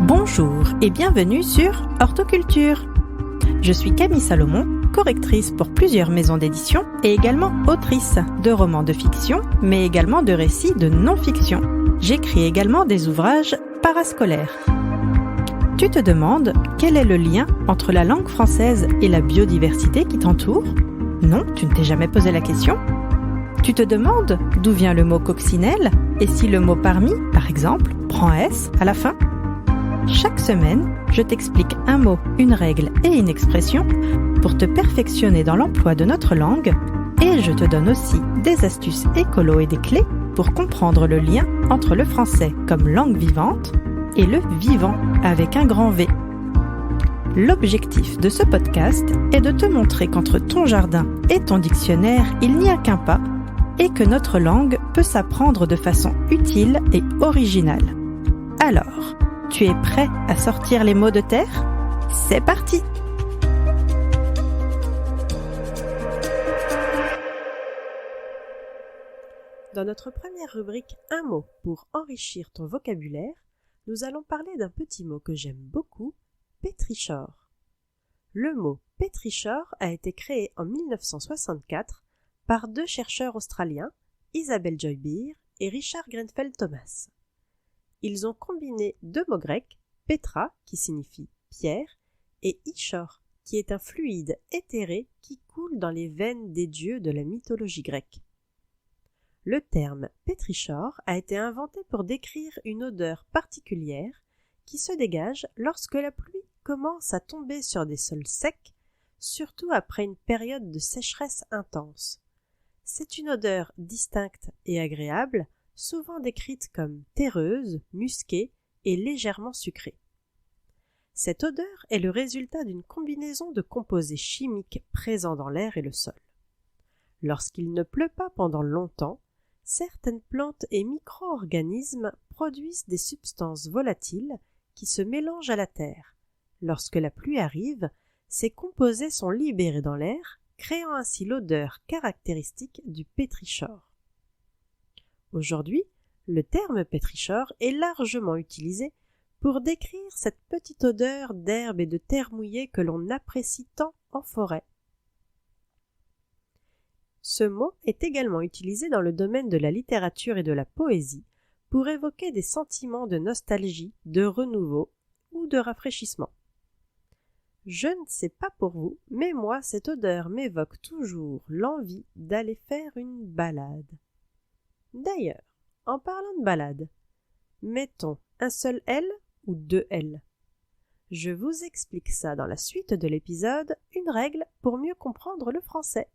Bonjour et bienvenue sur Hortoculture. Je suis Camille Salomon, correctrice pour plusieurs maisons d'édition et également autrice de romans de fiction, mais également de récits de non-fiction. J'écris également des ouvrages parascolaires. Tu te demandes quel est le lien entre la langue française et la biodiversité qui t'entoure ? Non, tu ne t'es jamais posé la question ? Tu te demandes d'où vient le mot coccinelle et si le mot parmi, par exemple, prend S à la fin ? Chaque semaine, je t'explique un mot, une règle et une expression pour te perfectionner dans l'emploi de notre langue et je te donne aussi des astuces écolo et des clés pour comprendre le lien entre le français comme langue vivante et le vivant avec un grand V. L'objectif de ce podcast est de te montrer qu'entre ton jardin et ton dictionnaire, il n'y a qu'un pas et que notre langue peut s'apprendre de façon utile et originale. Alors, tu es prêt à sortir les mots de terre ? C'est parti ! Dans notre première rubrique « Un mot pour enrichir ton vocabulaire », nous allons parler d'un petit mot que j'aime beaucoup, pétrichor. Le mot pétrichor a été créé en 1964 par deux chercheurs australiens, Isabelle Joy Beer et Richard Grenfell Thomas. Ils ont combiné deux mots grecs, pétra, qui signifie pierre, et ichor, qui est un fluide éthéré qui coule dans les veines des dieux de la mythologie grecque. Le terme pétrichor a été inventé pour décrire une odeur particulière qui se dégage lorsque la pluie commence à tomber sur des sols secs, surtout après une période de sécheresse intense. C'est une odeur distincte et agréable, souvent décrite comme terreuse, musquée et légèrement sucrée. Cette odeur est le résultat d'une combinaison de composés chimiques présents dans l'air et le sol. Lorsqu'il ne pleut pas pendant longtemps, certaines plantes et micro-organismes produisent des substances volatiles qui se mélangent à la terre. Lorsque la pluie arrive, ces composés sont libérés dans l'air, créant ainsi l'odeur caractéristique du pétrichor. Aujourd'hui, le terme pétrichor est largement utilisé pour décrire cette petite odeur d'herbe et de terre mouillée que l'on apprécie tant en forêt. Ce mot est également utilisé dans le domaine de la littérature et de la poésie pour évoquer des sentiments de nostalgie, de renouveau ou de rafraîchissement. Je ne sais pas pour vous, mais moi cette odeur m'évoque toujours l'envie d'aller faire une balade. D'ailleurs, en parlant de balade, mettons un seul L ou deux L. Je vous explique ça dans la suite de l'épisode, une règle pour mieux comprendre le français.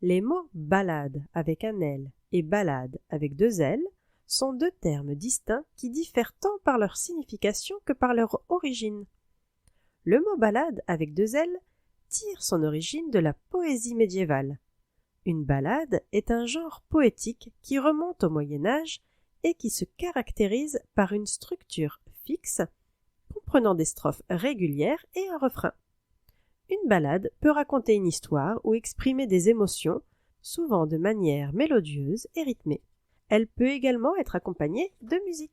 Les mots balade avec un L et balade avec deux L sont deux termes distincts qui diffèrent tant par leur signification que par leur origine. Le mot ballade avec deux L tire son origine de la poésie médiévale. Une ballade est un genre poétique qui remonte au Moyen Âge et qui se caractérise par une structure fixe, comprenant des strophes régulières et un refrain. Une ballade peut raconter une histoire ou exprimer des émotions, souvent de manière mélodieuse et rythmée. Elle peut également être accompagnée de musique.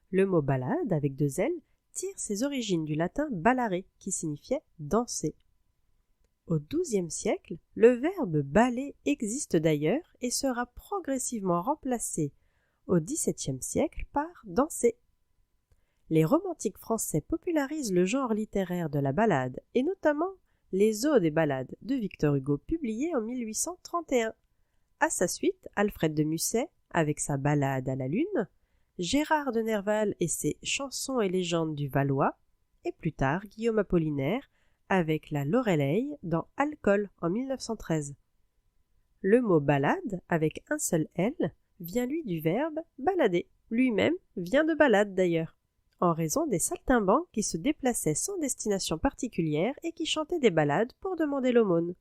Le mot ballade avec deux L tire ses origines du latin ballare, qui signifiait danser. Au XIIe siècle, le verbe baller existe d'ailleurs et sera progressivement remplacé au XVIIe siècle par danser. Les romantiques français popularisent le genre littéraire de la ballade et notamment les odes et ballades de Victor Hugo publiées en 1831. À sa suite, Alfred de Musset avec sa Ballade à la lune, Gérard de Nerval et ses Chansons et légendes du Valois, et plus tard Guillaume Apollinaire avec la Loreley dans Alcool en 1913. Le mot ballade avec un seul L vient lui du verbe balader, lui-même vient de balade d'ailleurs, en raison des saltimbanques qui se déplaçaient sans destination particulière et qui chantaient des ballades pour demander l'aumône.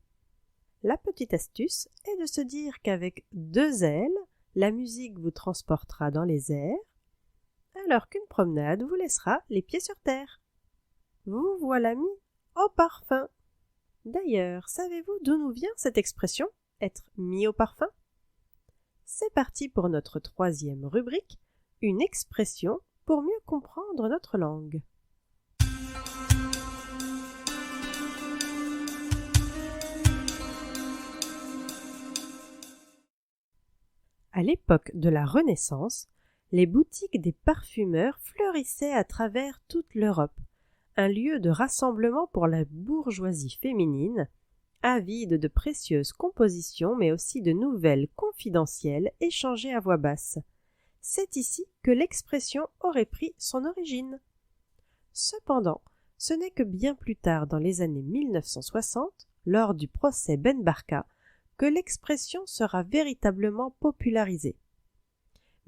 La petite astuce est de se dire qu'avec deux L, la musique vous transportera dans les airs, alors qu'une promenade vous laissera les pieds sur terre. Vous voilà mis au parfum. D'ailleurs, savez-vous d'où nous vient cette expression « être mis au parfum » ? C'est parti pour notre 3e rubrique, une expression pour mieux comprendre notre langue. À l'époque de la Renaissance, les boutiques des parfumeurs fleurissaient à travers toute l'Europe, un lieu de rassemblement pour la bourgeoisie féminine, avide de précieuses compositions mais aussi de nouvelles confidentielles échangées à voix basse. C'est ici que l'expression aurait pris son origine. Cependant, ce n'est que bien plus tard dans les années 1960, lors du procès Ben Barka, que l'expression sera véritablement popularisée.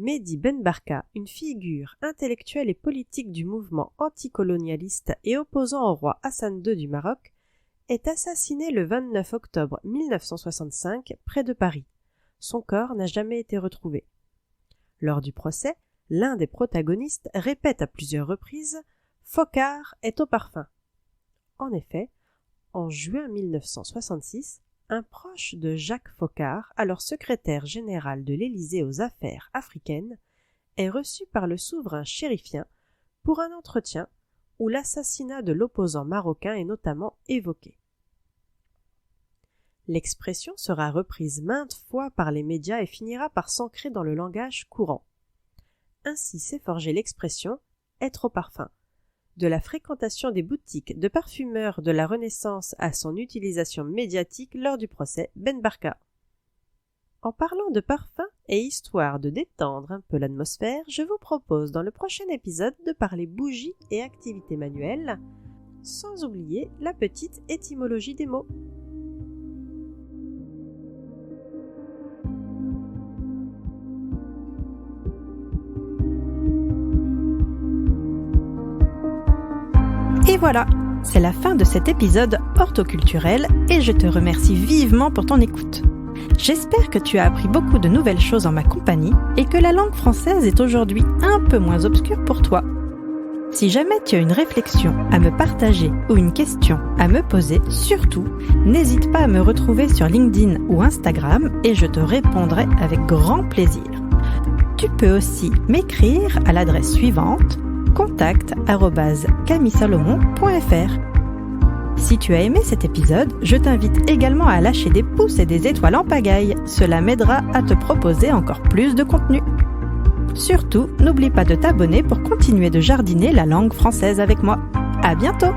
Mehdi Ben Barka, une figure intellectuelle et politique du mouvement anticolonialiste et opposant au roi Hassan II du Maroc, est assassiné le 29 octobre 1965 près de Paris. Son corps n'a jamais été retrouvé. Lors du procès, l'un des protagonistes répète à plusieurs reprises « Foccart est au parfum ». En effet, en juin 1966, un proche de Jacques Foccart, alors secrétaire général de l'Élysée aux affaires africaines, est reçu par le souverain chérifien pour un entretien où l'assassinat de l'opposant marocain est notamment évoqué. L'expression sera reprise maintes fois par les médias et finira par s'ancrer dans le langage courant. Ainsi s'est forgée l'expression « être au parfum ». De la fréquentation des boutiques de parfumeurs de la Renaissance à son utilisation médiatique lors du procès Ben Barka. En parlant de parfum et histoire de détendre un peu l'atmosphère, je vous propose dans le prochain épisode de parler bougies et activités manuelles, sans oublier la petite étymologie des mots. Et voilà, c'est la fin de cet épisode hortoculturel et je te remercie vivement pour ton écoute. J'espère que tu as appris beaucoup de nouvelles choses en ma compagnie et que la langue française est aujourd'hui un peu moins obscure pour toi. Si jamais tu as une réflexion à me partager ou une question à me poser, surtout, n'hésite pas à me retrouver sur LinkedIn ou Instagram et je te répondrai avec grand plaisir. Tu peux aussi m'écrire à l'adresse suivante contact@camillesalomon.fr. Si tu as aimé cet épisode, je t'invite également à lâcher des pouces et des étoiles en pagaille. Cela m'aidera à te proposer encore plus de contenu. Surtout, n'oublie pas de t'abonner pour continuer de jardiner la langue française avec moi. À bientôt!